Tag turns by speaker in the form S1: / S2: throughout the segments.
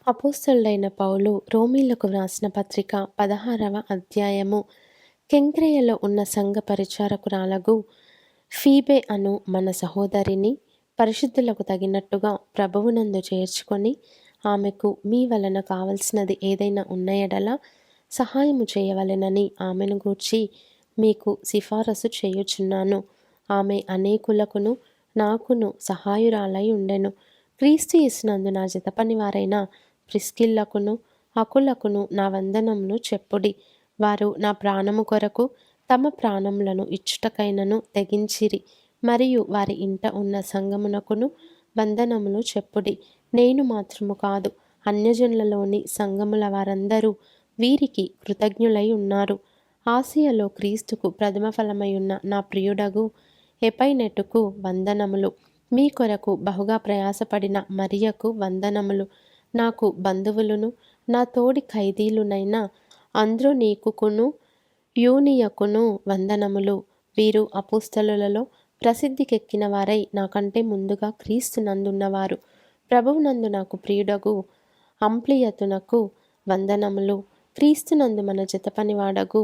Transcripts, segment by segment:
S1: అపోస్తలుడైన పౌలు రోమీలకు వ్రాసిన పత్రిక 16వ అధ్యాయము. కెంక్రేయలో ఉన్న సంఘ పరిచారకురాలగు ఫీబే అను మన సహోదరిని పరిశుద్ధులకు తగినట్టుగా ప్రభువునందు చేర్చుకొని ఆమెకు మీ వలన కావలసినది ఏదైనా ఉన్న ఎడల సహాయము చేయవలెనని ఆమెను గూర్చి మీకు సిఫారసు చేయుచున్నాను. ఆమె అనేకులకును నాకును సహాయురాలై ఉండెను. క్రీస్తు యేసునందు నా జతపనివారైన ప్రిస్కిల్లకును అకులకును నా వందనములు చెప్పుడి. వారు నా ప్రాణము కొరకు తమ ప్రాణములను ఇచ్చుటకైనను తెగించిరి. మరియు వారి ఇంట ఉన్న సంగమునకును వందనములు చెప్పుడి. నేను మాత్రము కాదు, అన్యజనులలోని సంఘముల వారందరూ వీరికి కృతజ్ఞులై ఉన్నారు. ఆసియలో క్రీస్తుకు ప్రథమ ఫలమై ఉన్న నా ప్రియుడగు ఎపైనెటుకు వందనములు. మీ కొరకు బహుగా ప్రయాసపడిన మరియకు వందనములు. నాకు బంధువులును నా తోడి ఖైదీలునైన అంద్రోనీకును యూనియకును వందనములు. వీరు అపోస్తలులలో ప్రసిద్ధికెక్కిన వారై నాకంటే ముందుగా క్రీస్తు నందున్నవారు. ప్రభువునందు నాకు ప్రియుడగు అంప్లియతునకు వందనములు. క్రీస్తునందు మన జతపనివాడగు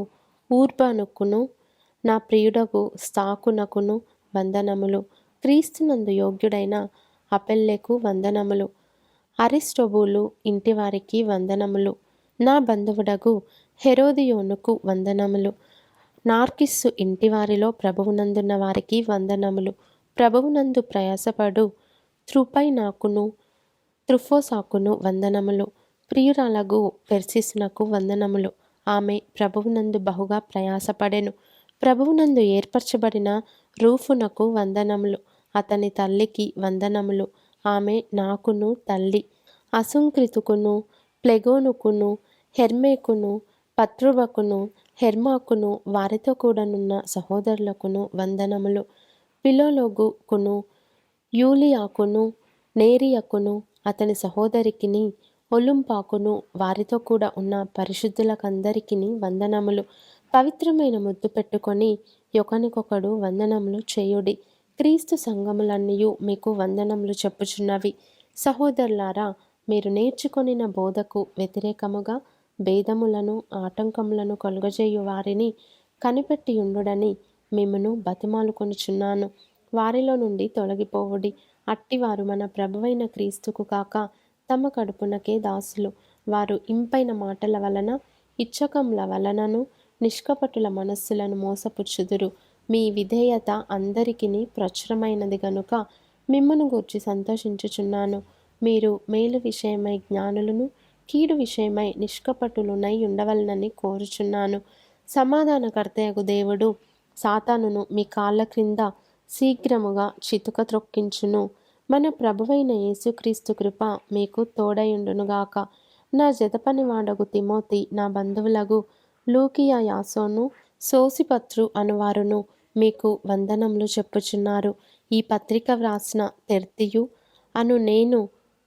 S1: ఊర్బానుకును నా ప్రియుడగు స్తాకునకును వందనములు. క్రీస్తునందు యోగ్యుడైన అపెల్లెకు వందనములు. అరిస్టొబూలు ఇంటివారికి వందనములు. నా బంధువుడగు హెరోదియోనుకు వందనములు. నార్కిస్సు ఇంటివారిలో ప్రభువునందున్న వారికి వందనములు. ప్రభువునందు ప్రయాసపడు త్రుపైనాకును త్రుఫోసాకును వందనములు. ప్రియురాలగు పెర్సిస్నకు వందనములు. ఆమె ప్రభువునందు బహుగా ప్రయాసపడెను. ప్రభువునందు ఏర్పరచబడిన రూఫునకు వందనములు. అతని తల్లికి వందనములు. ఆమె నాకును తల్లి. అసుంక్రితుకును ప్లెగోనుకును హెర్మేకును పత్రుబకును హెర్మాకును వారితో కూడనున్న సహోదరులకును వందనములు. పిలోలోగుకును యూలియాకును నేరియకును అతని సహోదరికిని ఒలుంపాకును వారితో కూడా ఉన్న పరిశుద్ధులకందరికిని వందనములు. పవిత్రమైన ముద్దు పెట్టుకొని ఒకనికొకడు వందనములు చేయుడి. క్రీస్తు సంఘములన్నీయు మీకు వందనములు చెప్పుచున్నవి. సహోదరులారా, మీరు నేర్చుకొనిన బోధకు వ్యతిరేకముగా భేదములను ఆటంకములను కలుగజేయు వారిని కనిపెట్టియుండుడని మిమ్మును బతిమాలుకొనుచున్నాను. వారిలో నుండి తొలగిపోవుడి. అట్టివారు మన ప్రభువైన క్రీస్తుకు కాక తమ కడుపునకే దాసులు. వారు ఇంపైన మాటల వలన ఇచ్చకముల వలనను నిష్కపటుల మనస్సులను మోసపుచ్చుదురు. మీ విధేయత అందరికిని ప్రచురమైనది గనుక మిమ్మును గూర్చి సంతోషించుచున్నాను. మీరు మేలు విషయమై జ్ఞానులను కీడు విషయమై నిష్కపటులునై ఉండవలనని కోరుచున్నాను. సమాధానకర్తయగు దేవుడు సాతానును మీ కాళ్ళ క్రింద శీఘ్రముగా చితుక త్రొక్కించును. మన ప్రభువైన యేసుక్రీస్తు కృప మీకు తోడయుండునుగాక. నా జతపనివాడగు తిమోతి, నా బంధువులగు లూకియా, యాసోను, సోసిపత్రు అనువారును మీకు వందనములు చెప్పుచున్నారు. ఈ పత్రిక వ్రాసిన తెర్తియు అను నేను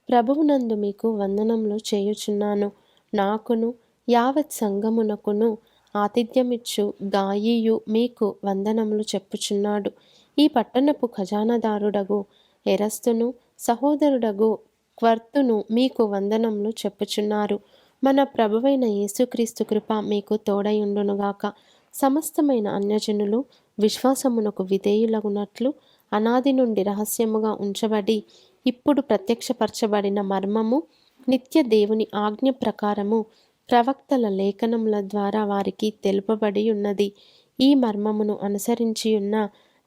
S1: ప్రభువునందు మీకు వందనములు చేయుచున్నాను. నాకును యావత్ సంఘమునకును ఆతిథ్యమిచ్చు గాయియు మీకు వందనములు చెప్పుచున్నాడు. ఈ పట్టణపు ఖజానాదారుడగు ఎరస్తును సహోదరుడగు క్వర్తును మీకు వందనములు చెప్పుచున్నారు. మన ప్రభువైన యేసుక్రీస్తు కృప మీకు తోడయుండునుగాక. సమస్తమైన అన్యజనులు విశ్వాసమునకు విధేయులగునట్లు అనాది నుండి రహస్యముగా ఉంచబడి ఇప్పుడు ప్రత్యక్షపరచబడిన మర్మము నిత్య దేవుని ఆజ్ఞ ప్రకారము ప్రవక్తల లేఖనముల ద్వారా వారికి తెలుపబడి ఉన్నది. ఈ మర్మమును అనుసరించియున్న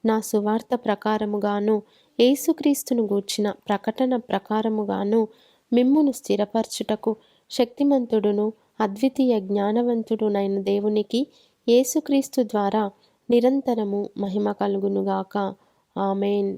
S1: నా సువార్త ప్రకారముగాను యేసుక్రీస్తును గూర్చిన ప్రకటన ప్రకారముగాను మిమ్మును స్థిరపరచుటకు శక్తిమంతుడును అద్వితీయ జ్ఞానవంతుడునైన దేవునికి యేసుక్రీస్తు ద్వారా నిరంతరము మహిమ కలుగునుగాక. ఆమేన్.